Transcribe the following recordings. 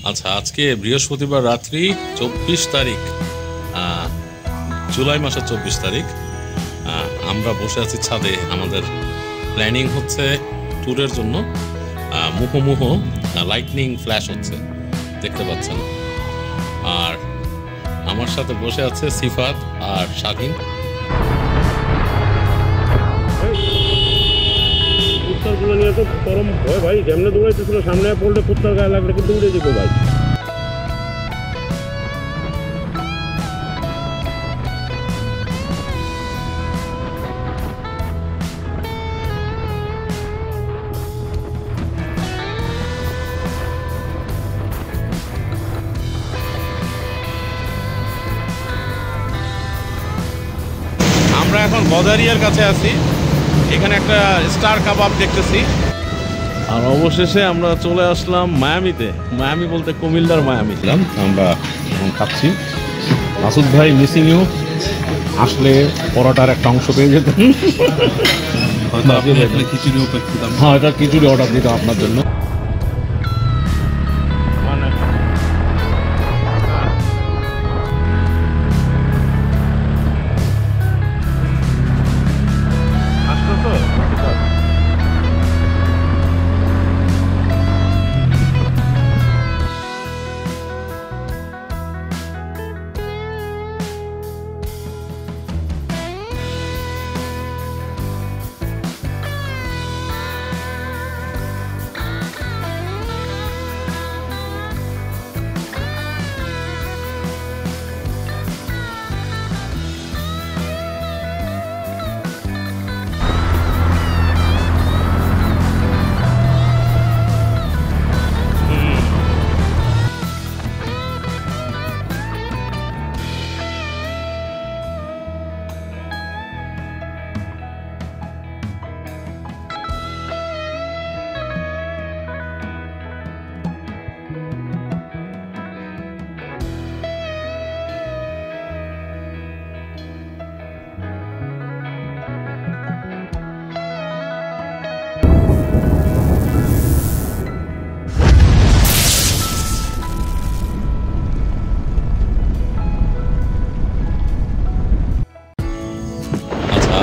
আচ্ছা, আজকে বৃহস্পতিবার রাত্রি 24 তারিখ, জুলাই মাসের 24 তারিখ। আমরা বসে আছি ছাদে। আমাদের প্ল্যানিং হচ্ছে ট্যুরের জন্য। মুহুমুহ লাইটনিং ফ্ল্যাশ হচ্ছে, দেখতে পাচ্ছেন। আর আমার সাথে বসে আছে সিফাত আর স্বাধীন। কুত্তারগুলো নিয়ে তো চরম ভয় ভাই, যেমনে দৌড়াইতেছিল সামনে পড়লে কুত্তার গায়ে লাগলে কিন্তু উড়ে যেত ভাই। আমরা এখন বজারিয়ার কাছে আছি, এখানে একটা স্টার কাবাব দেখতেছি। আর অবশেষে আমরা চলে আসলাম মায়ামিতে। মায়ামি বলতে কুমিল্লার মায়ামি। আমরা এখন খাচ্ছি। মাসুদ ভাই, মিসিং ইউ। আসলে পরোটার একটা অংশ পেয়ে যেতেন। হ্যাঁ, এটা খিচুড়ি অর্ডার দিতাম আপনার জন্য।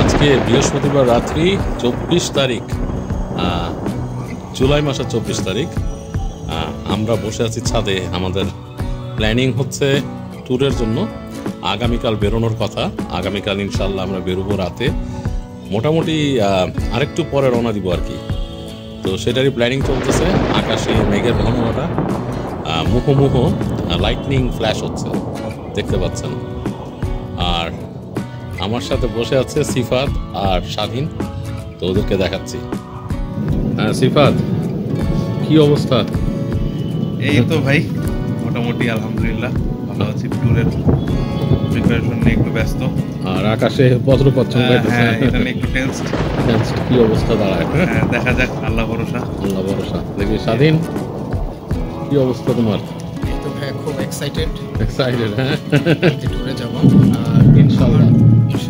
আজকে বৃহস্পতিবার রাত্রি 24 তারিখ, জুলাই মাসের 24 তারিখ। আমরা বসে আছি ছাদে। আমাদের প্ল্যানিং হচ্ছে ট্যুরের জন্য। আগামীকাল বেরোনোর কথা। আগামীকাল ইনশাল্লাহ আমরা বেরোবো রাতে, মোটামুটি আরেকটু পরে রওনা দিব আর কি। তো সেটারই প্ল্যানিং চলতেছে। আকাশে মেঘের ঘনঘটা, মুহুমুহ লাইটনিং ফ্ল্যাশ হচ্ছে, দেখতে পাচ্ছেন। আর আমার সাথে বসে আছে সিফাত আর স্বাধীন। তো ওদেরকে দেখাচ্ছি। হ্যাঁ সিফাত, কি অবস্থা? এই তো ভাই, মোটামুটি আলহামদুলিল্লাহ ভালো আছি। ট্যুরের প্রিপারেশন নিয়ে একটু ব্যস্ত। আর আকাশে বজ্রপাত হ্যাঁ, এটা নিয়ে একটু টেনসড। কি অবস্থা দাঁড়ায়? হ্যাঁ, দেখা যাক, আল্লাহ ভরসা। আল্লাহ ভরসা। দেখি স্বাধীন, কি অবস্থা তোমার? এই তো ভাই, খুব এক্সাইটেড। হ্যাঁ, ট্যুরে যাব আর ইনশাআল্লাহ।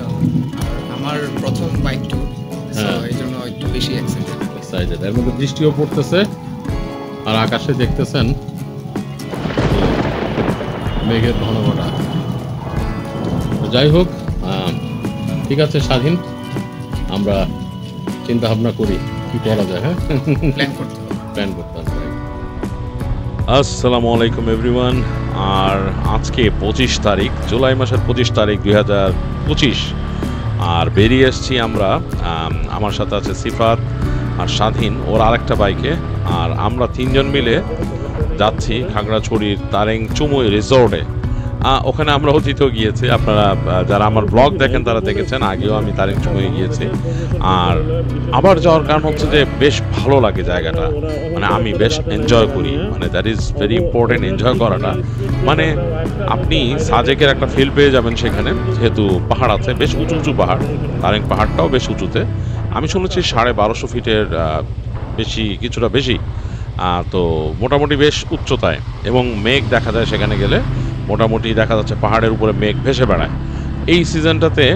আর আমার প্রথম বাইক ট্যুর, হ্যাঁ। এই জন্য একটু বেশি এক্সাইটেড। এর মধ্যে বৃষ্টিও পড়তেছে আর আকাশে দেখতেছেন মেঘের ঘনঘটা। যাই হোক, ঠিক আছে স্বাধীন, আমরা চিন্তা ভাবনা করি কি করা যায়। হ্যাঁ, প্ল্যান করতে হবে। আসসালামু আলাইকুম এভরিওয়ান। আর আজকে 25 তারিখ, জুলাই মাসের 25 তারিখ 2025। আর বেরিয়ে এসছি আমরা। আমার সাথে আছে সিফাত আর স্বাধীন, ওর আরেকটা বাইকে। আর আমরা তিনজন মিলে যাচ্ছি খাগড়াছড়ির তারেং চুমুই রিসোর্টে। ওখানে আমরা অতীতেও গিয়েছি। আপনারা যারা আমার ব্লগ দেখেন তারা দেখেছেন, আগেও আমি তারেং চুমুই গিয়েছি। আর আবার যাওয়ার কারণ হচ্ছে যে বেশ ভালো লাগে জায়গাটা, মানে আমি বেশ এনজয় করি। মানে that is very important, enjoy করাটা। মানে আপনি সাজেকের একটা ফিল পেয়ে যাবেন সেখানে, যেহেতু পাহাড় আছে, বেশ উঁচু উঁচু পাহাড়। তারেং পাহাড়টাও বেশ উঁচুতে। আমি শুনেছি 1250 ফিটের বেশি, কিছুটা বেশি। তো মোটামুটি বেশ উচ্চতায়, এবং মেঘ দেখা যায় সেখানে গেলে। মোটামুটি দেখা যাচ্ছে পাহাড়ের উপরে মেঘ ভেসে বেড়ায়। এই সিজনটাতে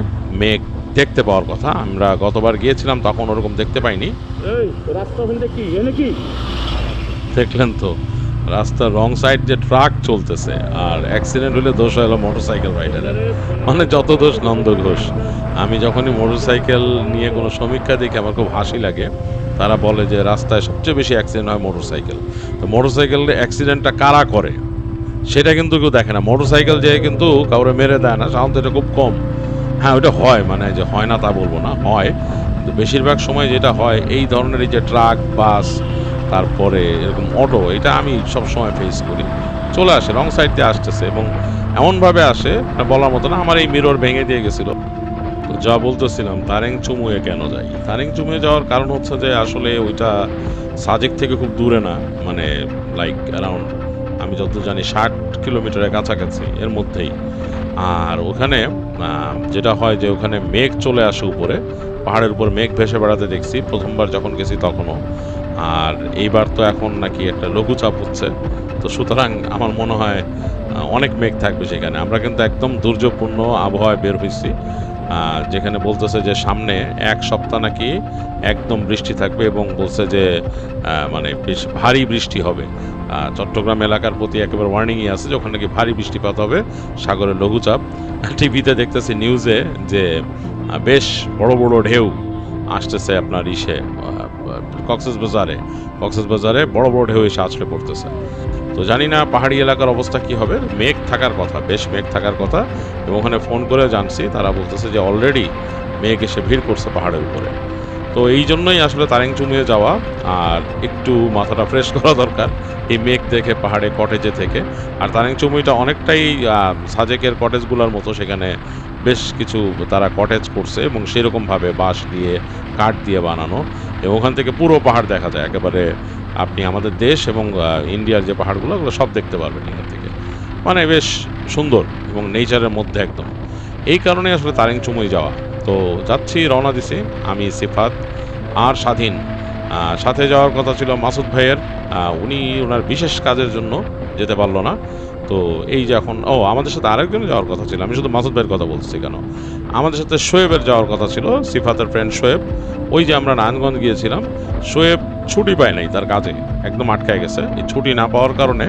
মেঘ দেখতে পাওয়ার কথা। আমরা গতবার গিয়েছিলাম, তখন ওরকম দেখতে পাইনি। দেখলেন তো, রাস্তার রং সাইড যে ট্রাক চলতেছে, আর অ্যাক্সিডেন্ট হলে দোষ হলো মোটরসাইকেল রাইডারের, মানে যত দোষ নন্দ ঘোষ। আমি যখনই মোটরসাইকেল নিয়ে কোনো সমীক্ষা দেখি আমার খুব হাসি লাগে। তারা বলে যে রাস্তায় সবচেয়ে বেশি অ্যাক্সিডেন্ট হয় মোটরসাইকেল। তো মোটরসাইকেল অ্যাক্সিডেন্টটা কারা করে সেটা কিন্তু কেউ দেখে না। মোটরসাইকেল যে কিন্তু কাউরে মেরে দেয় না, সাধারণত এটা খুব কম। হ্যাঁ, ওটা হয়, মানে যে হয় না তা বলবো না, হয়, কিন্তু বেশিরভাগ সময় যেটা হয় এই ধরনের এই যে ট্রাক, বাস, তারপরে এরকম অটো, এটা আমি সব সময় ফেস করি। চলে আসে রং সাইড দিয়ে আসতেছে এবং এমনভাবে আসে বলার মতো না। আমার এই মিরর ভেঙে দিয়ে গেছিলো। তো যা বলতেছিলাম, তারেং চুমুয়ে কেন যাই, তারেং চুমুয়ে যাওয়ার কারণ হচ্ছে যে আসলে ওইটা সাজেক থেকে খুব দূরে না, মানে লাইক অ্যারাউন্ড আমি যত জানি 60 কিলোমিটারের কাছাকাছি এর মধ্যেই। আর ওখানে যেটা হয় যে ওখানে মেঘ চলে আসে উপরে, পাহাড়ের উপর মেঘ ভেসে বেড়াতে দেখছি প্রথমবার যখন গেছি তখনও। আর এইবার তো এখন নাকি একটা লঘুচাপ হচ্ছে, তো সুতরাং আমার মনে হয় অনেক মেঘ থাকবে সেখানে। আমরা কিন্তু একদম দুর্যোগপূর্ণ আবহাওয়ায় বের হয়েছি, যেখানে বলতেছে যে সামনে 1 সপ্তাহ নাকি একদম বৃষ্টি থাকবে এবং বলছে যে মানে বেশ ভারী বৃষ্টি হবে। চট্টগ্রাম এলাকার প্রতি একেবারে ওয়ার্নিংই আছে যে ওখানে নাকি ভারী বৃষ্টিপাত হবে, সাগরের লঘুচাপ। টিভিতে দেখতেছি নিউজে যে বেশ বড় বড় ঢেউ আসতেছে আপনার কক্সবাজারে বড় বড় ঢেউ এসে আছড়ে পড়তেছে। তো জানি না পাহাড়ি এলাকার অবস্থা কি হবে। মেঘ থাকার কথা, বেশ মেঘ থাকার কথা, এবং ওখানে ফোন করে জানছি, তারা বলতেছে যে অলরেডি মেঘ এসে ভিড় করছে পাহাড়ের উপরে। তো এই জন্যই আসলে তারেং চুমুয়ে যাওয়া আর একটু মাথাটা ফ্রেশ করা দরকার এই মেঘ দেখে পাহাড়ে কটেজে থেকে। আর তারেং চুমুইটা অনেকটাই সাজেকের কটেজগুলোর মতো, সেখানে বেশ কিছু তারা কটেজ করছে এবং সেরকমভাবে বাঁশ দিয়ে কাঠ দিয়ে বানানো, এবং ওখান থেকে পুরো পাহাড় দেখা যায় একেবারে। আপনি আমাদের দেশ এবং ইন্ডিয়ার যে পাহাড়গুলো ওগুলো সব দেখতে পারবেন এখান থেকে, মানে বেশ সুন্দর এবং নেচারের মধ্যে একদম। এই কারণে আসলে তারেং চুমুই যাওয়া। তো যাচ্ছি, রওনা দিছি আমি, সিফাত আর স্বাধীন। সাথে যাওয়ার কথা ছিল মাসুদ ভাইয়ের, উনি ওনার বিশেষ কাজের জন্য যেতে পারলো না। তো এই যে এখন আমাদের সাথে আরেকজন যাওয়ার কথা ছিল, আমি শুধু মাসুদ ভাইয়ের কথা বলছি কেন, আমাদের সাথে শোয়েবের যাওয়ার কথা ছিল, সিফাতের ফ্রেন্ড শোয়েব। ওই যে আমরা নারায়ণগঞ্জ গিয়েছিলাম, শোয়েব ছুটি পায় নাই, তার কাজে একদম আটকায় গেছে। এই ছুটি না পাওয়ার কারণে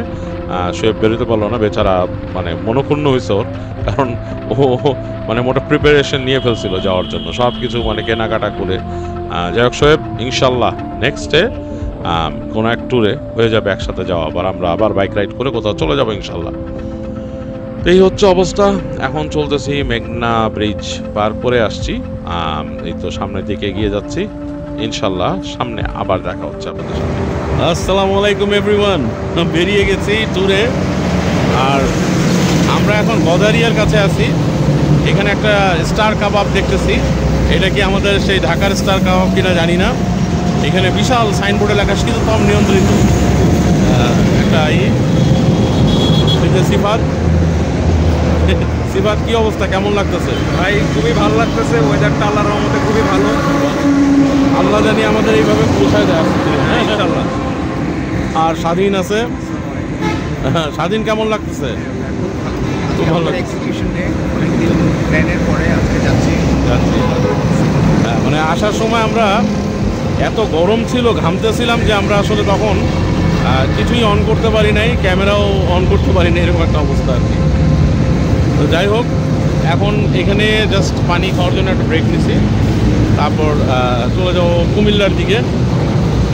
শোয়েব বেরোতে পারলো না বেচারা, মানে মনক্ষুণ্ণ হয়েছে ওর, কারণ ও মানে মোটা প্রিপারেশন নিয়ে ফেলছিল যাওয়ার জন্য, সব কিছু মানে কেনাকাটা করে। যাই হোক, শোয়েব ইনশাল্লাহ নেক্সট ডে কোনো এক ট্যুরে হয়ে যাবে একসাথে যাওয়া, আমরা আবার বাইক রাইড করে কোথাও চলে যাবো ইনশাল্লাহ। এই হচ্ছে অবস্থা। এখন চলতেছি, মেঘনা ব্রিজ পার করে আসছি, এই তো সামনের দিকে এগিয়ে যাচ্ছি, ইনশাল্লাহ সামনে আবার দেখা হচ্ছে আপনাদের সাথে। আসসালামু আলাইকুম এভরিওয়ান, বেরিয়ে গেছি ট্যুরে। আর আমরা এখন গদারিয়ার কাছে আছি। এখানে একটা স্টার কাবাব দেখতেছি, এটা কি আমাদের সেই ঢাকার স্টার কাবাব কিনা জানি না। এখানে বিশাল সাইনবোর্ডে লেখা শীততাপ নিয়ন্ত্রিত একটা সিফাত। সিফাত, কি অবস্থা, কেমন লাগতেছে? ভাই খুবই ভালো লাগতেছে, ওয়েদারটা আল্লাহর রহমতে খুবই ভালো। আল্লাহ জানি আমাদের এইভাবে পৌঁছায় দেয় হ্যাঁ ইনশাআল্লাহ। আর স্বাধীন আছে, স্বাধীন কেমন লাগতেছে? খুব ভালো লাগছে। এক্সিকিউশন ডে অনেকদিন প্ল্যানের পরে আজকে যাচ্ছি। হ্যাঁ, মানে আসার সময় আমরা এত গরম ছিল, ঘামতেছিলাম যে আমরা আসলে তখন কিছুই অন করতে পারি নাই, ক্যামেরাও অন করতে পারি না, এরকম একটা অবস্থা আর কি। তো যাই হোক, এখন এখানে জাস্ট পানি খাওয়ার জন্য একটা ব্রেক নিছি, তারপর চলে যাবো কুমিল্লার দিকে।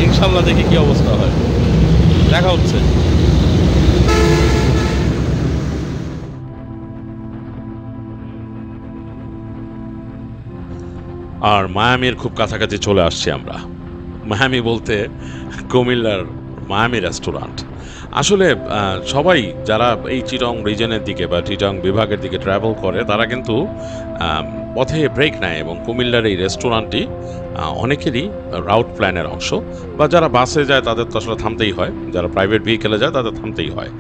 ইনশাল্লাহ দেখি কী অবস্থা হয়, দেখা হচ্ছে। আর মায়ামির খুব কাছাকাছি চলে আসছি আমরা। মায়ামি বলতে কুমিল্লার মায়ামি রেস্টুরেন্ট। আসলে সবাই যারা এই চিটং রিজনের দিকে বা চিটং বিভাগের দিকে ট্রাভেল করে তারা কিন্তু পথে ব্রেক নেয়, এবং কুমিল্লার এই রেস্টুরেন্টটি অনেকেরই রাউট প্ল্যানের অংশ। বা যারা বাসে যায় তাদের তো আসলে থামতেই হয়, যারা প্রাইভেট ভেহিকেলে যায় তাদের থামতেই হয়।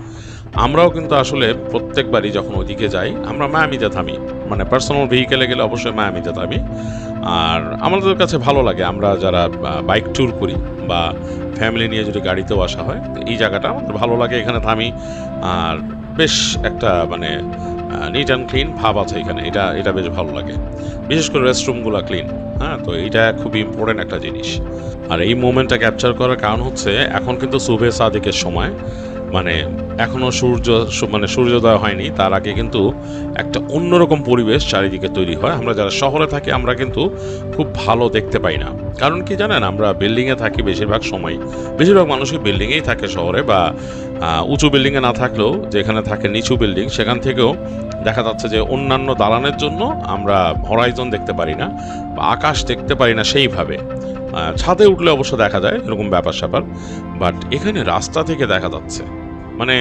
আমরাও কিন্তু আসলে প্রত্যেকবারই যখন ওইদিকে যাই আমরা মায়ামিতে থামি, মানে পার্সোনাল ভেহিকেলে গেলে অবশ্যই মায়ামিতে থামি। আর আমাদের কাছে ভালো লাগে, আমরা যারা বাইক ট্যুর করি বা ফ্যামিলি নিয়ে যদি গাড়িতেও আসা হয়, এই জায়গাটা আমাদের ভালো লাগে, এখানে থামি। আর বেশ একটা মানে নিট অ্যান্ড ক্লিন ভাব আছে এখানে, এটা বেশ ভালো লাগে, বিশেষ করে রেস্টরুমগুলো ক্লিন। হ্যাঁ, তো এইটা খুবই ইম্পর্টেন্ট একটা জিনিস। আর এই মোমেন্টটা ক্যাপচার করার কারণ হচ্ছে এখন কিন্তু সুবে সাদিকের সময়, মানে এখনো মানে সূর্যোদয় হয়নি, তার আগে কিন্তু একটা অন্যরকম পরিবেশ চারিদিকে তৈরি হয়। আমরা যারা শহরে থাকি আমরা কিন্তু খুব ভালো দেখতে পাই না, কারণ কি জানেন, আমরা বিল্ডিংয়ে থাকি বেশিরভাগ সময়, বেশিরভাগ মানুষই বিল্ডিংয়েই থাকে শহরে, বা উঁচু বিল্ডিংয়ে না থাকলেও যেখানে থাকে নিচু বিল্ডিং সেখান থেকেও দেখা যাচ্ছে যে অন্যান্য দালানের জন্য আমরা হরাইজন দেখতে পারি না বা আকাশ দেখতে পারি না সেইভাবে। ছাদে উঠলে অবশ্য দেখা যায় এরকম ব্যাপার স্যাপার, বাট এখানে রাস্তা থেকে দেখা যাচ্ছে মানে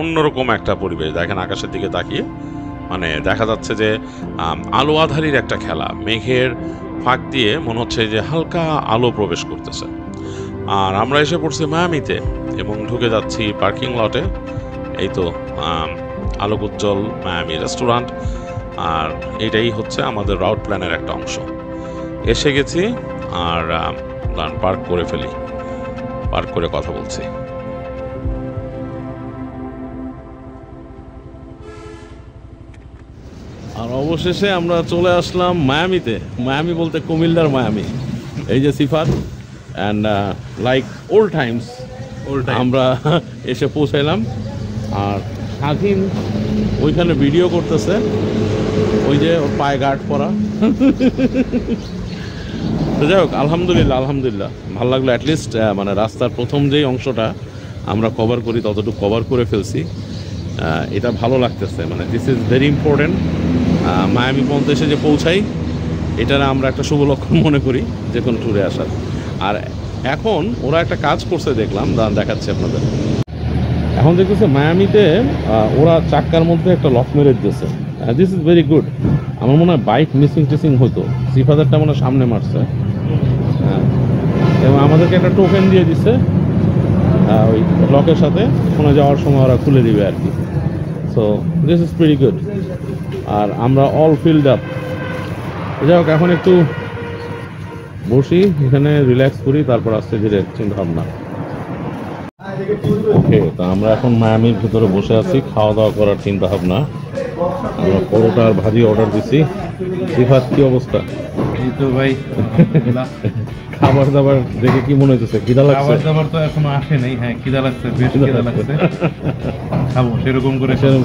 অন্যরকম একটা পরিবেশ। দেখেন আকাশের দিকে তাকিয়ে মানে দেখা যাচ্ছে যে আলো আধারির একটা খেলা, মেঘের ফাঁক দিয়ে মনে হচ্ছে যে হালকা আলো প্রবেশ করতেছে। আর আমরা এসে পড়ছি মায়ামিতে এবং ঢুকে যাচ্ছি পার্কিং লটে। এই তো আলোকোজ্জ্বল মায়ামি রেস্টুরেন্ট, আর এটাই হচ্ছে আমাদের রাউট প্ল্যানের একটা অংশ। এসে গেছি আর পার্ক করে ফেলি, পার্ক করে কথা বলছি। আর অবশেষে আমরা চলে আসলাম মায়ামিতে। মায়ামি বলতে কুমিল্লার মায়ামি। এই যে সিফাত অ্যান্ড লাইক ওল্ড টাইমস আমরা এসে পৌঁছাইলাম। আর স্বাধীন ওইখানে ভিডিও করতেছে, ওই যে ওর পায়ে গার্ড পরা। তো যাই হোক, আলহামদুলিল্লাহ ভালো লাগলো। অ্যাটলিস্ট মানে রাস্তার প্রথম যেই অংশটা আমরা কভার করি ততটুকু কভার করে ফেলছি, এটা ভালো লাগতেছে। মানে this is very important. Miami পর্যন্ত এসে যে পৌঁছাই, এটা আমরা একটা শুভ লক্ষণ মনে করি যে কোনো ট্যুরে আসার। আর এখন ওরা একটা কাজ করছে দেখলাম, দেখাচ্ছি আপনাদের। এখন দেখতেছে মায়ামিতে ওরা চাক্কার মধ্যে একটা লক মেরে দিতেছে। This is very good. আমার মনে হয় বাইক মিসিং হতো, সিফাদারটা মনে হয় সামনে মারছে। এবং আমাদেরকে একটা টোকেন দিয়ে দিচ্ছে, ওই লকের সাথে ফোনে যাওয়ার সময় ওরা খুলে দিবে আর কি। So this is very good. আর আমরা অল ফিল্ড আপ। যাই হোক, এখন একটু বসি এখানে, রিল্যাক্স করি, তারপর আসতে ধীরে চিন্তা ভাবনা। ওকে, তো আমরা এখন মায়ামির ভিতরে বসে আছি, খাওয়া দাওয়া করার চিন্তা ভাবনা। আমরা পরোটা আর ভাজি অর্ডার দিছি। সিফাত, কি অবস্থা? এই তো ভাই খাবার দাবার দেখে কি মনে হচ্ছে? খিদা লাগছে? খাবার দাবার তো এখনো আসে নাই। হ্যাঁ, খিদা লাগছে, বেশ খিদা লাগছে। খাবো সেরকম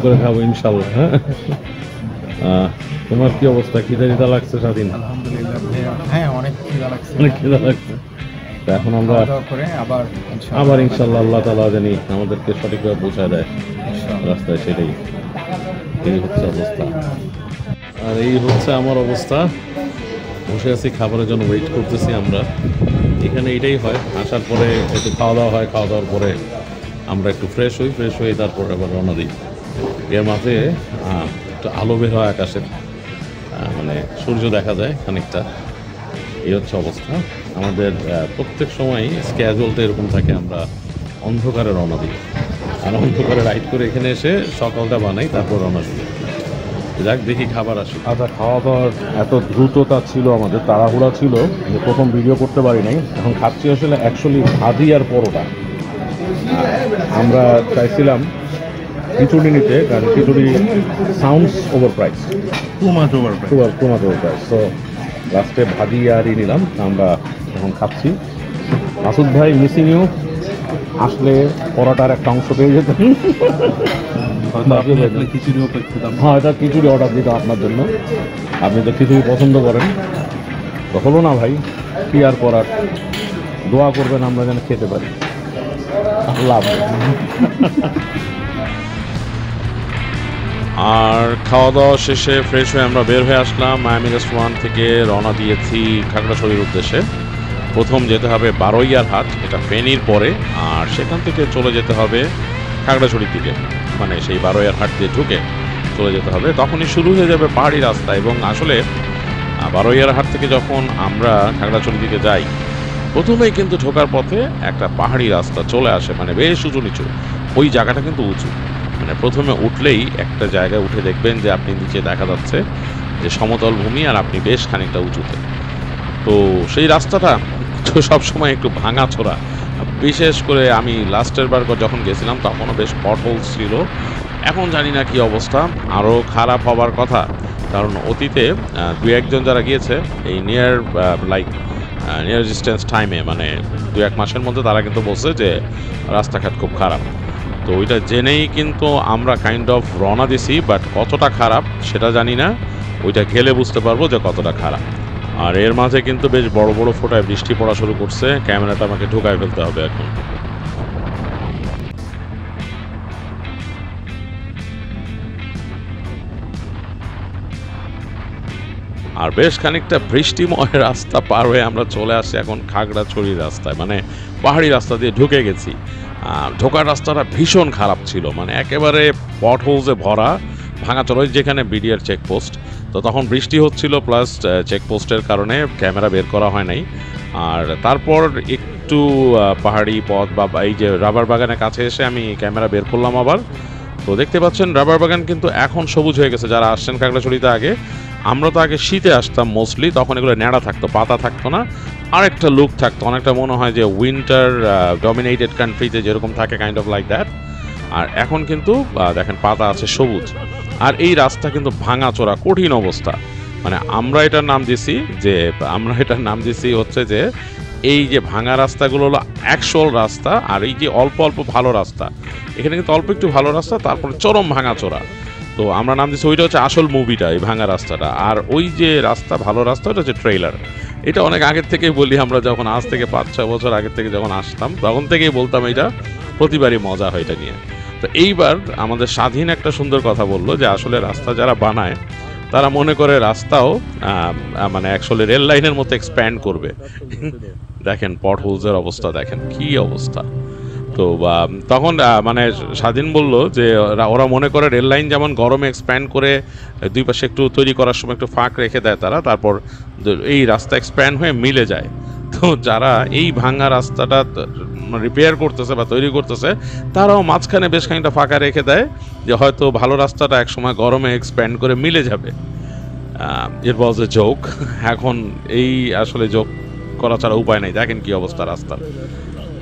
করে খাবো ইনশাল্লাহ। হ্যাঁ, তোমার কি অবস্থা? খিদা লাগছে স্বাধীন? আলহামদুলিল্লাহ ভাইয়া, হ্যাঁ অনেক খিদা লাগছে। অনেক খিদা লাগছে। তো এখন আমরা খাওয়া দাওয়া করে আবার ইনশাল্লাহ আল্লাহ তাআলা জানি আমাদেরকে সঠিকভাবে পৌঁছায় দেয় রাস্তায়, সেটাই। এই হচ্ছে অবস্থা। আর এই হচ্ছে আমার অবস্থা। বসে আছি, খাবারের জন্য ওয়েট করতেছি আমরা। এখানে এটাই হয়, আসার পরে একটু খাওয়া দাওয়া হয়, খাওয়া দাওয়ার পরে আমরা একটু ফ্রেশ হই, তারপর আবার রওনা দিই। এর মাঝে একটু আলো বের হয় আকাশের, মানে সূর্য দেখা যায় খানিকটা। এই হচ্ছে অবস্থা আমাদের। প্রত্যেক সময় স্ক্যাজুয়ালটা এরকম থাকে, আমরা অন্ধকারে রওনা দিই, আর অন্ধকারে রাইড করে এখানে এসে সকালটা বানাই, তারপর রওনা দিই। যাক, দেখি খাবার আসে। আচ্ছা, খাওয়া দাওয়ার এত দ্রুততা ছিল, আমাদের তাড়াহুড়া ছিল যে প্রথম ভিডিও করতে পারি নাই। এখন খাচ্ছি আসলে অ্যাকচুয়ালি ভাজি আর পরোটা। আমরা চাইছিলাম খিচুড়ি নিতে, কারণ খিচুড়ি sounds over price, too much over price. তো লাস্টে ভাজি আরই নিলাম। আমরা এখন খাচ্ছি। মাসুদ ভাই, মিসিং ইউ। আসলে পরোটার একটা অংশ পেয়ে যেত। হ্যাঁ, এটা খিচুড়ি অর্ডার দিতাম আপনার জন্য। আপনি তো খিচুড়ি পছন্দ করেন। তো হলো না ভাই, কি আর করার। দোয়া করবেন আমরা যেন খেতে পারি। আল্লাহ। আর খাওয়া দাওয়া শেষে ফ্রেশ হয়ে আমরা বের হয়ে আসলাম। মায়ামি রেস্টুরেন্ট থেকে রওনা দিয়েছি খাগড়াছড়ির উদ্দেশ্যে। প্রথম যেতে হবে বারোইয়ার হাট, এটা ফেনীর পরে, আর সেখান থেকে চলে যেতে হবে খাগড়াছড়ির দিকে, মানে সেই বারোইয়ার হাট দিয়ে ঢুকে চলে যেতে হবে। তখনই শুরু হয়ে যাবে পাহাড়ি রাস্তা। এবং আসলে বারোইয়ার হাট থেকে যখন আমরা খাগড়াছড়ির দিকে যাই, প্রথমেই কিন্তু ঢোকার পথে একটা পাহাড়ি রাস্তা চলে আসে, মানে বেশ উঁচু নিচু। ওই জায়গাটা কিন্তু উঁচু, মানে প্রথমে উঠলেই একটা জায়গায় উঠে দেখবেন যে আপনি নিচে দেখা যাচ্ছে যে সমতল ভূমি, আর আপনি বেশ খানিকটা উঁচুতে। তো সেই রাস্তাটা তো সবসময় একটু ভাঙাচোরা। বিশেষ করে আমি লাস্টের বার যখন গেছিলাম তখনও বেশ পটহোলস ছিল। এখন জানি না কি অবস্থা, আরও খারাপ হবার কথা। কারণ অতীতে দু একজন যারা গিয়েছে এই নিয়ার ডিস্টেন্স টাইমে, মানে 2-1 মাসের মধ্যে, তারা কিন্তু বলছে যে রাস্তাঘাট খুব খারাপ। তো ওইটা জেনেই কিন্তু আমরা কাইন্ড অফ রওনা দিছি, বাট কতটা খারাপ সেটা জানি না, ওইটা গেলে বুঝতে পারবো যে কতটা খারাপ। আর এর মাঝে কিন্তু বেশ বড় বড় ফোঁটায় বৃষ্টি পড়া শুরু করছে, ক্যামেরাটা আমাকে ঢুকায় ফেলতে হবে এখন। আর বেশ খানিকটা বৃষ্টিময় রাস্তা পার হয়ে আমরা চলে আসছি এখন খাগড়াছড়ির রাস্তায়, মানে পাহাড়ি রাস্তা দিয়ে ঢুকে গেছি। ঢোকার রাস্তাটা ভীষণ খারাপ ছিল, মানে একেবারে পটহোলসে ভরা, ভাঙাচোরা, যেখানে বিডিআর চেকপোস্ট। তো তখন বৃষ্টি হচ্ছিল, প্লাস চেকপোস্টের কারণে ক্যামেরা বের করা হয় নাই। আর তারপর একটু পাহাড়ি পথ বা এই যে রাবার বাগানের কাছে এসে আমি ক্যামেরা বের করলাম আবার। তো দেখতে পাচ্ছেন রাবার বাগান কিন্তু এখন সবুজ হয়ে গেছে। যারা আসছেন খাগড়াছড়িতে আগে, আমরা তো আগে শীতে আসতাম মোস্টলি, তখন এগুলো ন্যাড়া থাকতো, পাতা থাকতো না, আরেকটা লুক থাকতো, অনেকটা মনে হয় যে উইন্টার ডমিনেটেড কান্ট্রিতে যেরকম থাকে, কাইন্ড অফ লাইক দ্যাট। আর এখন কিন্তু দেখেন পাতা আছে, সবুজ। আর এই রাস্তা কিন্তু ভাঙাচোরা, কঠিন অবস্থা। মানে আমরা এটার নাম দিছি হচ্ছে যে এই যে ভাঙা রাস্তাগুলো হলো অ্যাকচুয়াল রাস্তা, আর এই যে অল্প অল্প ভালো রাস্তা, এখানে কিন্তু অল্প একটু ভালো রাস্তা, তারপরে চরম ভাঙাচোরা। তো আমরা নাম দিচ্ছি, ওইটা হচ্ছে আসল মুভিটা, এই ভাঙা রাস্তাটা। আর ওই যে রাস্তা, ভালো রাস্তা, ওটা হচ্ছে ট্রেইলার। এটা অনেক আগের থেকেই বলি আমরা, যখন আজ থেকে 5-6 বছর আগের থেকে যখন আসতাম, তখন থেকেই বলতাম এটা, প্রতিবারই মজা হয় এটা নিয়ে। তো এইবার আমাদের স্বাধীন একটা সুন্দর কথা বললো যে আসলে রাস্তা যারা বানায় তারা মনে করে রাস্তাও মানে অ্যাকচুয়ালি রেল লাইনের মতো এক্সপ্যান্ড করবে। দেখেন পটহোলসের অবস্থা, দেখেন কি অবস্থা। তো তখন মানে স্বাধীন বলল যে ওরা মনে করে রেল লাইন যেমন গরমে এক্সপ্যান্ড করে দুই পাশে একটু তৈরি করার সময় একটু ফাঁক রেখে দেয় তারা, তারপর এই রাস্তা এক্সপ্যান্ড হয়ে মিলে যায়। তো যারা এই ভাঙা রাস্তাটা রিপেয়ার করতেছে বা তৈরি করতেছে, তারাও মাঝখানে বেশ খানিকটা ফাঁকা রেখে দেয় যে হয়তো ভালো রাস্তাটা একসময় গরমে এক্সপ্যান্ড করে মিলে যাবে। ইট ওয়াজ এ জোক। এখন এই আসলে জোক করা ছাড়া উপায় নেই। দেখেন কি অবস্থা রাস্তার,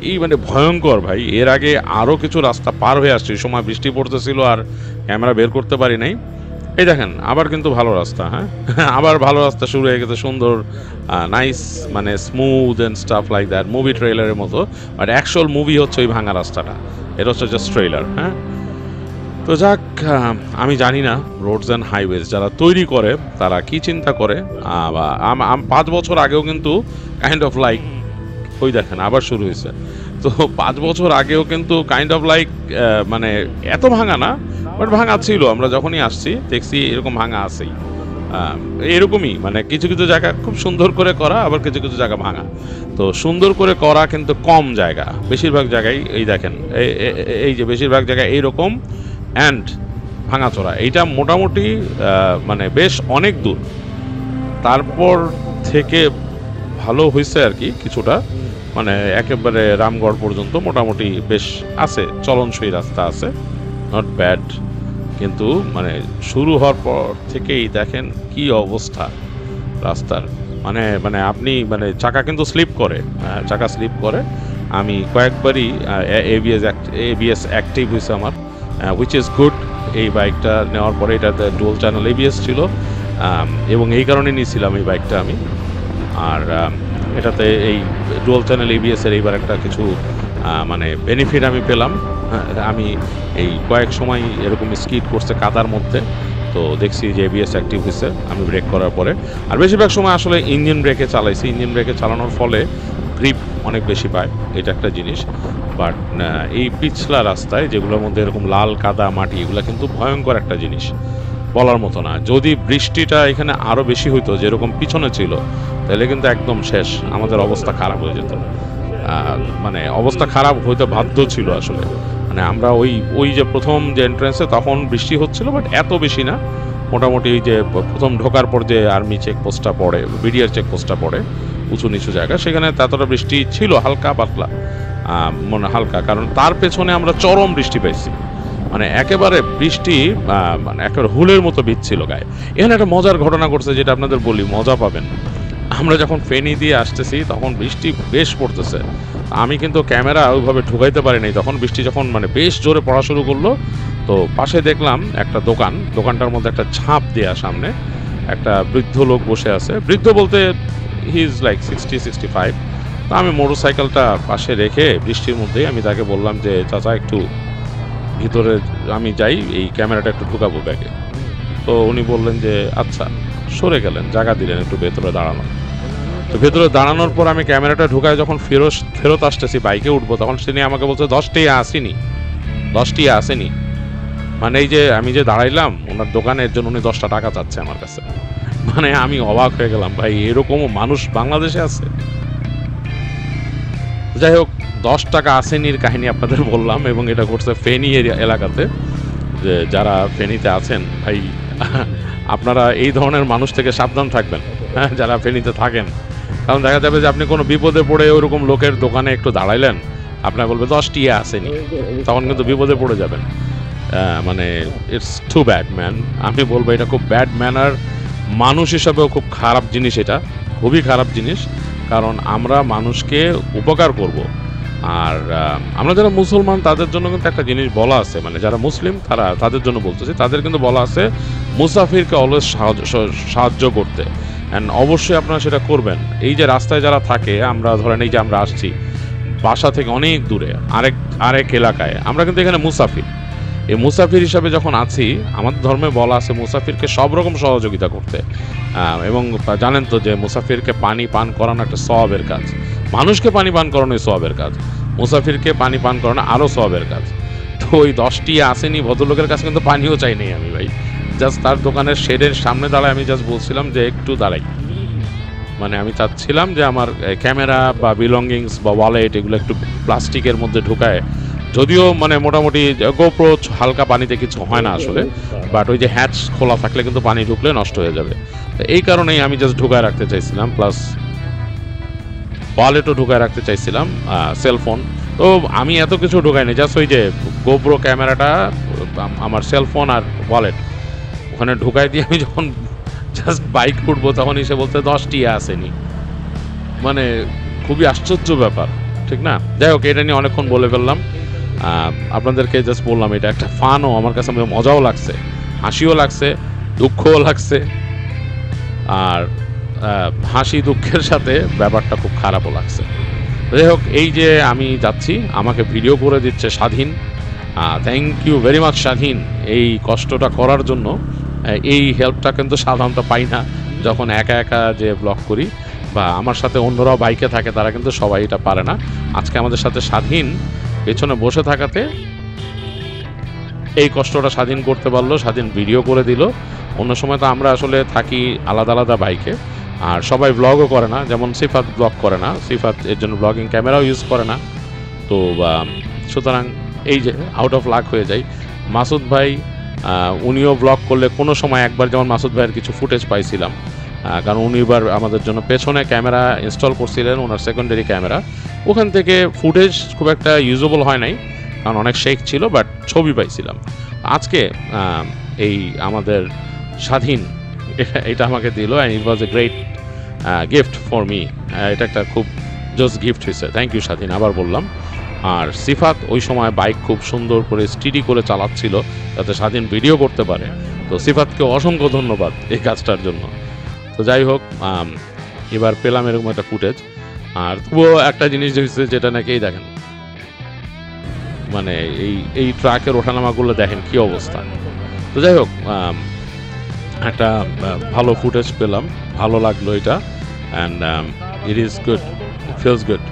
এই মানে ভয়ঙ্কর ভাই। এর আগে আরও কিছু রাস্তা পার হয়ে আসছে, এই সময় বৃষ্টি পড়তেছিল আর ক্যামেরা বের করতে পারি নাই। এই দেখেন আবার কিন্তু ভালো রাস্তা, হ্যাঁ আবার ভালো রাস্তা শুরু হয়ে গেছে, সুন্দর নাইস, মানে smooth and stuff like that, movie ট্রেলারের মতো। বাট অ্যাকচুয়াল মুভি হচ্ছে ওই ভাঙা রাস্তাটা, এটা হচ্ছে জাস্ট ট্রেলার। হ্যাঁ, তো যাক, আমি জানি না রোডস অ্যান্ড হাইওয়েজ যারা তৈরি করে তারা কি চিন্তা করে। 5 বছর আগেও কিন্তু কাইন্ড অফ লাইক, ওই দেখেন আবার শুরু হয়েছে। তো 5 বছর আগেও কিন্তু কাইন্ড অফ লাইক মানে এত ভাঙা না, বাট ভাঙা ছিল। আমরা যখনই আসছি দেখছি এরকম ভাঙা আছেই, এরকমই মানে কিছু কিছু জায়গা খুব সুন্দর করে করা, আবার কিছু কিছু জায়গা ভাঙা। তো সুন্দর করে করা কিন্তু কম জায়গা, বেশিরভাগ জায়গায় এই দেখেন এই যে বেশিরভাগ জায়গায় এইরকম অ্যান্ড ভাঙাচোরা। এইটা মোটামুটি মানে বেশ অনেক দূর, তারপর থেকে ভালো হয়েছে আর কি কিছুটা, মানে একেবারে রামগড় পর্যন্ত মোটামুটি বেশ আছে, চলনসই রাস্তা আছে, নট ব্যাড। কিন্তু মানে শুরু হওয়ার পর থেকেই দেখেন কি অবস্থা রাস্তার, মানে মানে আপনি মানে চাকা কিন্তু স্লিপ করে, চাকা স্লিপ করে। আমি কয়েকবারই এবিএস অ্যাক্টিভ হয়েছে আমার, হুইচ ইজ গুড। এই বাইকটা নেওয়ার পরে এটাতে ডুয়াল চ্যানেল এবিএস ছিল, এবং এই কারণে নিয়েছিলাম এই বাইকটা আমি। আর এটাতে এই ডুয়াল চ্যানেল এবিএসের এইবার একটা কিছু মানে বেনিফিট আমি পেলাম। আমি এই কয়েক সময় এরকম স্কিড করছে কাদার মধ্যে, তো দেখছি যে এবিএস অ্যাক্টিভ হয়েছে আমি ব্রেক করার পরে। আর বেশিরভাগ সময় আসলে ইঞ্জিন ব্রেকে চালাইছি, ইঞ্জিন ব্রেকে চালানোর ফলে গ্রিপ অনেক বেশি পায়, এটা একটা জিনিস। বাট এই পিছলা রাস্তায় যেগুলোর মধ্যে এরকম লাল কাদা মাটি, এগুলো কিন্তু ভয়ঙ্কর একটা জিনিস, বলার মতো না। যদি বৃষ্টিটা এখানে আরও বেশি হইতো যেরকম পিছনে ছিল, তাহলে কিন্তু একদম শেষ, আমাদের অবস্থা খারাপ হয়ে যেত। মানে অবস্থা খারাপ হইতে বাধ্য ছিল আসলে। মানে আমরা ওই যে প্রথম যে এন্ট্রেন্সে তখন বৃষ্টি হচ্ছিল, বাট এত বেশি না। মোটামুটি এই যে প্রথম ঢোকার পর যে আর্মি চেকপোস্টটা পড়ে, বিডিআর চেকপোস্টটা পড়ে উঁচু নিচু জায়গা, সেখানে ততটা বৃষ্টি ছিল, হালকা পাতলা, মানে হালকা, কারণ তার পেছনে আমরা চরম বৃষ্টি পাইছি, মানে একেবারে বৃষ্টি মানে একেবারে হুলের মতো ভিজছিল গায়ে। এখানে একটা মজার ঘটনা ঘটছে, যেটা আপনাদের বলি, মজা পাবেন। আমরা যখন ফেনী দিয়ে আসতেছি তখন বৃষ্টি বেশ পড়তেছে, আমি কিন্তু ক্যামেরা ওইভাবে ঢুকাইতে পারি নাই। তখন বৃষ্টি যখন মানে বেশ জোরে পড়া শুরু করলো, তো পাশে দেখলাম একটা দোকানটার মধ্যে একটা ঝাঁপ দেয়া, সামনে একটা বৃদ্ধ লোক বসে আছে। বৃদ্ধ বলতে হি ইজ লাইক 60-65। তো আমি মোটরসাইকেলটা পাশে রেখে বৃষ্টির মধ্যেই আমি তাকে বললাম যে চাচা একটু ভিতরে আমি যাই, এই ক্যামেরাটা একটু ঢুকাবো ব্যাগে। তো উনি বললেন যে আচ্ছা, সরে গেলেন, জায়গা দিলেন একটু ভেতরে দাঁড়ানো। তো ভেতরে দাঁড়ানোর পর আমি ক্যামেরাটা ঢুকায় যখন ফেরত আসতেছি, বাইকে উঠবো, তখন তিনি আমাকে বলছে 10টি আসেনি, 10টি আসেনি। মানে এই যে আমি যে দাঁড়াইলাম ওনার দোকানের জন্য, উনি 10টা টাকা চাচ্ছে আমার কাছে। মানে আমি অবাক হয়ে গেলাম, ভাই এরকমও মানুষ বাংলাদেশে আছে। যাই হোক, 10 টাকা আসেনির কাহিনী আপনাদের বললাম, এবং এটা ঘটছে ফেনী এলাকাতে। যে যারা ফেনীতে আছেন ভাই, আপনারা এই ধরনের মানুষ থেকে সাবধান থাকবেন, হ্যাঁ, যারা ফেনীতে থাকেন। কারণ দেখা যাবে যে আপনি কোনো বিপদে পড়ে ওরকম লোকের দোকানে একটু দাঁড়াইলেন, আপনার বলবে 10টি আসেনি, তখন কিন্তু বিপদে পড়ে যাবেন। মানে ইটস টু ব্যাড ম্যান। আমি বলবো এটা খুব ব্যাড ম্যানার, মানুষ হিসাবেও খুব খারাপ জিনিস, এটা খুবই খারাপ জিনিস। কারণ আমরা মানুষকে উপকার করব, আর আমরা যারা মুসলমান তাদের জন্য কিন্তু একটা জিনিস বলা আছে, মানে যারা মুসলিম তাদের জন্য বলতেছি, তাদের কিন্তু বলা আছে মুসাফিরকে অলওয়েজ সাহায্য করতে, অ্যান্ড অবশ্যই আপনারা সেটা করবেন। এই যে রাস্তায় যারা থাকে, আমরা ধরেন এই যে আমরা আসছি বাসা থেকে অনেক দূরে আরেক এলাকায়, আমরা কিন্তু এখানে মুসাফির। এই মুসাফির হিসাবে যখন আছি, আমাদের ধর্মে বলা আছে মুসাফিরকে সব রকম সহযোগিতা করতে। এবং জানেন তো যে মুসাফিরকে পানি পান করানো একটা সওয়াবের কাজ। মানুষকে পানি পান করানোই সওয়াবের কাজ, মুসাফিরকে পানি পান করানো আরও সওয়াবের কাজ। তো ওই 10টি আসেনি ভদ্রলোকের কাছে কিন্তু পানিও চাই নেই আমি ভাই, জাস্ট তার দোকানের শেডের সামনে দাঁড়ায় আমি জাস্ট বলছিলাম যে একটু দাঁড়াই। মানে আমি চাচ্ছিলাম যে আমার ক্যামেরা বা বিলঙ্গিংস বা ওয়ালেট এগুলো একটু প্লাস্টিকের মধ্যে ঢুকায়, যদিও মানে মোটামুটি গোপ্রো হালকা পানিতে কিছু হয় না আসলে, বাট ওই যে হ্যাচ খোলা থাকলে কিন্তু পানি ঢুকলে নষ্ট হয়ে যাবে। এই কারণেই আমি জাস্ট ঢুকায় রাখতে চাইছিলাম, প্লাস ওয়ালেটও ঢুকায় রাখতে চাইছিলাম, সেলফোন। তো আমি এত কিছু ঢুকাইনি, জাস্ট ওই যে গোপ্রো ক্যামেরাটা, আমার সেলফোন আর ওয়ালেট ওখানে ঢুকাই দিয়ে আমি যখন জাস্ট বাইক উঠবো তখন এসে বলতে 10টি আসেনি। মানে খুবই আশ্চর্য ব্যাপার, ঠিক না? যাই হোক, এটা নিয়ে অনেকক্ষণ বলে ফেললাম। আপনাদেরকে জাস্ট বললাম এটা একটা ফানও, আমার কাছে মজাও লাগছে, হাসিও লাগছে, দুঃখও লাগছে, আর হাসি দুঃখের সাথে ব্যাপারটা খুব খারাপও লাগছে। যাই হোক, এই যে আমি যাচ্ছি, আমাকে ভিডিও করে দিচ্ছে স্বাধীন। থ্যাংক ইউ ভেরি মাচ স্বাধীন, এই কষ্টটা করার জন্য। এই হেল্পটা কিন্তু সাধারণত পাই না যখন একা একা যে ব্লগ করি, বা আমার সাথে অন্যরাও বাইকে থাকে, তারা কিন্তু সবাই এটা পারে না। আজকে আমাদের সাথে স্বাধীন পেছনে বসে থাকাতে এই কষ্টটা স্বাধীন করতে পারলো, স্বাধীন ভিডিও করে দিল। অন্য সময় তো আমরা আসলে থাকি আলাদা আলাদা বাইকে, আর সবাই ব্লগও করে না, যেমন সিফাত ব্লগ করে না, সিফাত এর জন্য ব্লগিং ক্যামেরাও ইউজ করে না। তো সুতরাং এই যে আউট অফ লাক হয়ে যায়। মাসুদ ভাই উনিও ব্লগ করলে কোনো সময় একবার, যেমন মাসুদ ভাইয়ের কিছু ফুটেজ পাইছিলাম, কারণ উনি এবার আমাদের জন্য পেছনে ক্যামেরা ইনস্টল করছিলেন, ওনার সেকেন্ডারি ক্যামেরা, ওখান থেকে ফুটেজ খুব একটা ইউজেবল হয় নাই, কারণ অনেক শেক ছিল, বাট ছবি পাইছিলাম। আজকে এই আমাদের স্বাধীন এটা আমাকে দিল, and it was a great gift for me. এটা একটা খুব জাস্ট গিফট হয়েছে, থ্যাংক ইউ স্বাধীন, আবার বললাম। আর সিফাত ওই সময় বাইক খুব সুন্দর করে স্টিডি করে চালাচ্ছিল যাতে স্বাধীন ভিডিও করতে পারে। তো সিফাতকে অসংখ্য ধন্যবাদ এই কাজটার জন্য। তো যাই হোক, এবার পেলাম এরকম একটা ফুটেজ। আর তবুও একটা জিনিস হয়েছে যেটা নাকি এই দেখেন, মানে এই ট্রাকের ওঠানামাগুলো দেখেন কি অবস্থা। তো যাই হোক, একটা ভালো ফুটেজ পেলাম, ভালো লাগলো এটা, and it is good, it feels good.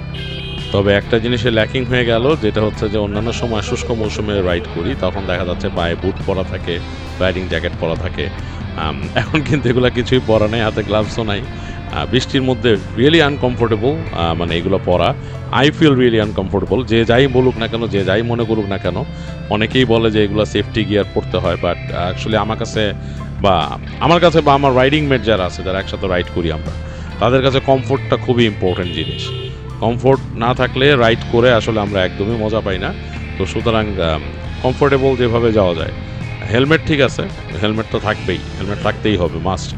তবে একটা জিনিসে ল্যাকিং হয়ে গেল, যেটা হচ্ছে যে অন্যান্য সময় শুষ্ক মৌসুমে রাইড করি, তখন দেখা যাচ্ছে পায়ে বুট পরা থাকে, রাইডিং জ্যাকেট পরা থাকে। এখন কিন্তু এগুলো কিছুই পরা নেই, হাতে গ্লাভসও নাই। বৃষ্টির মধ্যে রিয়েলি আনকমফোর্টেবল, মানে এগুলো পরা আই ফিল রিয়েলি আনকমফোর্টেবল। যে যাই বলুক না কেন, যে যাই মনে করুক না কেন, অনেকেই বলে যে এগুলো সেফটি গিয়ার পরতে হয়, বাট অ্যাকচুয়ালি আমার কাছে বা আমার রাইডিং মেট যারা আছে, যারা একসাথে রাইড করি আমরা, তাদের কাছে কমফোর্টটা খুবই ইম্পর্টেন্ট জিনিস। কমফোর্ট না থাকলে রাইড করে আসলে আমরা একদমই মজা পাই না। তো সুতরাং কমফোর্টেবল যেভাবে যাওয়া যায়। হেলমেট ঠিক আছে, হেলমেট তো থাকবেই, হেলমেট থাকতেই হবে মাস্ট।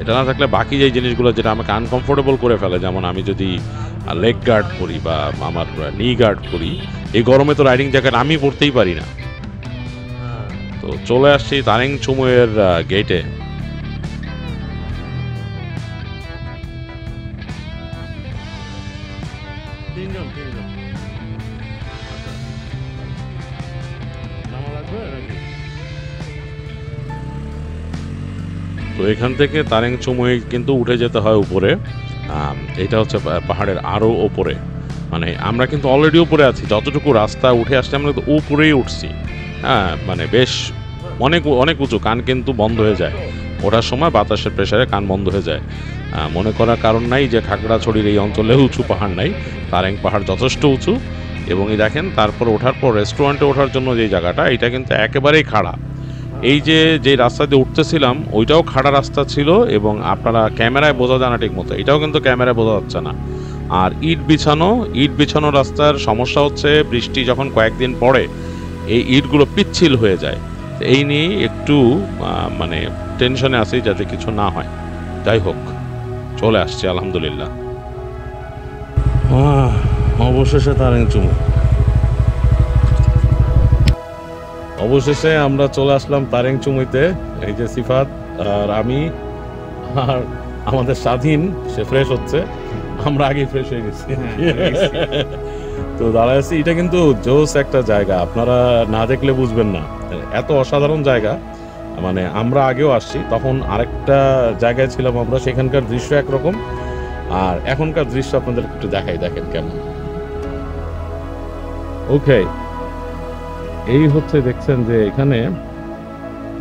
এটা না থাকলে বাকি যে জিনিসগুলো যেটা আমাকে আনকমফোর্টেবল করে ফেলে, যেমন আমি যদি লেগ গার্ড পরি বা আমার নি গার্ড পরি, এই গরমে তো রাইডিং জ্যাকেট আমি পরতেই পারি না। তো চলে আসছি তারেং চুমুয়ের গেটে। তো এখান থেকে তারেং চুমুই কিন্তু উঠে যেতে হয় উপরে। এটা হচ্ছে পাহাড়ের আরও ওপরে, মানে আমরা কিন্তু অলরেডি উপরে আছি, যতটুকু রাস্তা উঠে আসছে আমরা তো উপরেই উঠছি। হ্যাঁ, মানে বেশ অনেক অনেক উঁচু, কান কিন্তু বন্ধ হয়ে যায় ওঠার সময়, বাতাসের প্রেসারে কান বন্ধ হয়ে যায়। মনে করার কারণ নাই যে খাগড়াছড়ির এই অঞ্চলে উঁচু পাহাড় নাই, তারেং পাহাড় যথেষ্ট উঁচু। এবং এই দেখেন তারপর ওঠার পর রেস্টুরেন্টে ওঠার জন্য যে জায়গাটা, এটা কিন্তু একেবারেই খাড়া। এই যে রাস্তা দিয়ে উঠতেছিলাম ওইটাও খাড়া রাস্তা ছিল, এবং আপনারা ক্যামেরায় বোঝা যায় না ঠিক মতো, এটাও কিন্তু ক্যামেরায় বোঝা যাচ্ছে না। আর ইট বিছানো রাস্তার সমস্যা হচ্ছে বৃষ্টি যখন কয়েকদিন পড়ে এই ইটগুলো পিচ্ছিল হয়ে যায়। এই নিয়ে একটু মানে টেনশনে আছি যাতে কিছু না হয়। যাই হোক, চলে আসছে আলহামদুলিল্লাহ। অবশেষে তারেং চুমুই, অবশেষে আমরা চলে আসলাম তারেং চুমুইতে। এই যে সিফাত আর আমি আর আমাদের স্বাধীন, সে ফ্রেশ হচ্ছে, আমরা আগে ফ্রেশ হয়ে গেছি। তো দাঁড়ায় আছি। এটা কিন্তু জোস একটা জায়গা, আপনারা না দেখলে বুঝবেন না, এত অসাধারণ জায়গা। মানে আমরা আগেও আসছি, তখন আরেকটা জায়গায় ছিলাম আমরা, সেখানকার দৃশ্য একরকম, আর এখনকার দৃশ্য আপনাদের একটু দেখাই, দেখেন কেমন। ওকে, এই হচ্ছে দেখছেন যে এখানে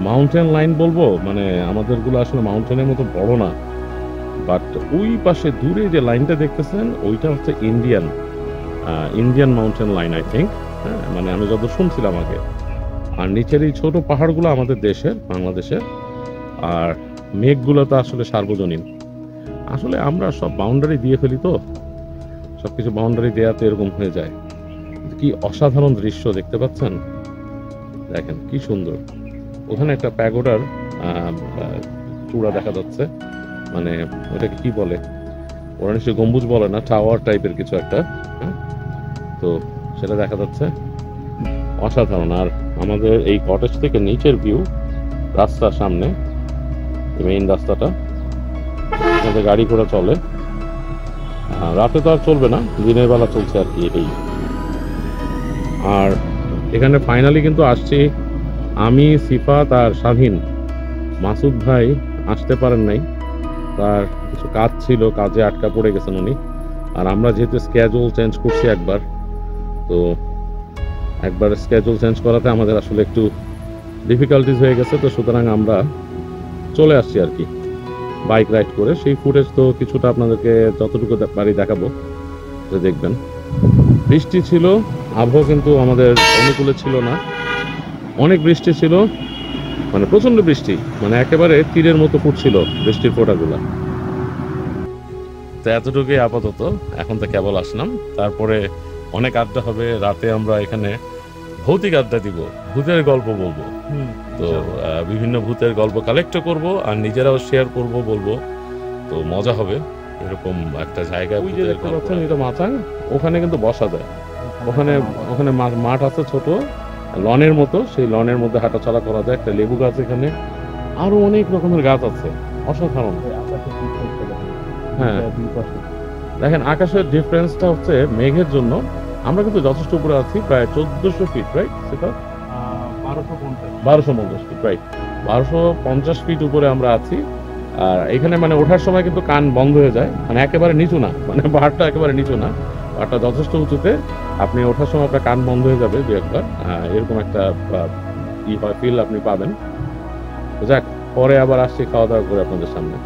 মাউন্টেন লাইন বলবো, মানে আমাদেরগুলো আসলে মাউন্টেনের মতো বড় না, বাট ওই পাশে দূরে যে লাইনটা দেখতেছেন ওইটা হচ্ছে Indian mountain line I think. হ্যাঁ, মানে আমি যত শুনছিলাম আগে। আর নিচের এই ছোট পাহাড়গুলো আমাদের দেশের, বাংলাদেশের। আর মেঘগুলো তো আসলে সার্বজনীন। আসলে আমরা সব বাউন্ডারি দিয়ে ফেলি, তো সবকিছু বাউন্ডারি দেওয়াতে এরকম হয়ে যায়। কি অসাধারণ দৃশ্য দেখতে পাচ্ছেন, দেখেন কি সুন্দর। ওখানে একটা প্যাগোডার চূড়া দেখা যাচ্ছে, মানে ওটাকে কি বলে, ওরা নিশ্চয়ই গম্বুজ বলে না, টাওয়ার টাইপের কিছু একটা। তো সেটা দেখা যাচ্ছে, অসাধারণ। আর আমাদের এই কটেজ থেকে নিচের ভিউ, রাস্তার সামনে মেইন রাস্তাটা, আমাদের গাড়ি ঘোড়া চলে। রাতে তো আর চলবে না, দিনের বেলা চলছে আর কি এটাই। আর এখানে ফাইনালি কিন্তু আসছি আমি, সিফাত আর স্বাধীন। মাসুদ ভাই আসতে পারেন নাই, তার কিছু কাজ ছিল, কাজে আটকা পড়ে গেছেন উনি। আর আমরা যেহেতু স্কেজুল চেঞ্জ করছি একবার স্কেজুল চেঞ্জ করাতে আমাদের আসলে একটু ডিফিকাল্টিস হয়ে গেছে, তো সুতরাং আমরা চলে আসছি আর কি বাইক রাইড করে। সেই ফুটেজ তো কিছুটা আপনাদেরকে যতটুকু পারি দেখাবো, দেখবেন। বৃষ্টি ছিল, আবহাওয়া কিন্তু আমাদের অনুকূলে ছিল না, অনেক বৃষ্টি ছিল, মানে প্রচন্ড বৃষ্টি, মানে একেবারে তীরের মতো ফুটছিল বৃষ্টির ফোঁটাগুলা। তো এতটুকুই আপাতত, এখন তো কেবল আসলাম, তারপরে অনেক আড্ডা হবে রাতে। আমরা এখানে ভৌতিক আড্ডা দিব, ভূতের গল্প বলবো, তো বিভিন্ন ভূতের গল্প কালেক্ট করব আর নিজেরাও শেয়ার করব, বলবো, তো মজা হবে। এরকম একটা জায়গা, এটা মাথাং, ওখানে কিন্তু বসা যায়, ওখানে মাঠ আছে ছোট লনের মতো, সেই লনের মধ্যে হাঁটাচলা করা যায়। একটা লেবু গাছ এখানে, আরো অনেক রকমের গাছ আছে, অসাধারণ। হ্যাঁ, দেখেন আকাশের ডিফারেন্সটা হচ্ছে মেঘের জন্য। আমরা কিন্তু যথেষ্ট উপরে আছি, প্রায় 1400 ফিট, রাইট? সেটা 1250 ফিট, রাইট? 1250 ফিট উপরে আমরা আছি। আর এখানে মানে ওঠার সময় কিন্তু কান বন্ধ হয়ে যায়, মানে একেবারে নিচু না, মানে পাহাড়টা একেবারে নিচু না, পাহাড়টা যথেষ্ট উঁচুতে। আপনি ওঠার সময় আপনার কান বন্ধ হয়ে যাবে দু একবার, এরকম একটা ফিল আপনি পাবেন। যাক, পরে আবার আসছি খাওয়া দাওয়া করে আপনাদের সামনে।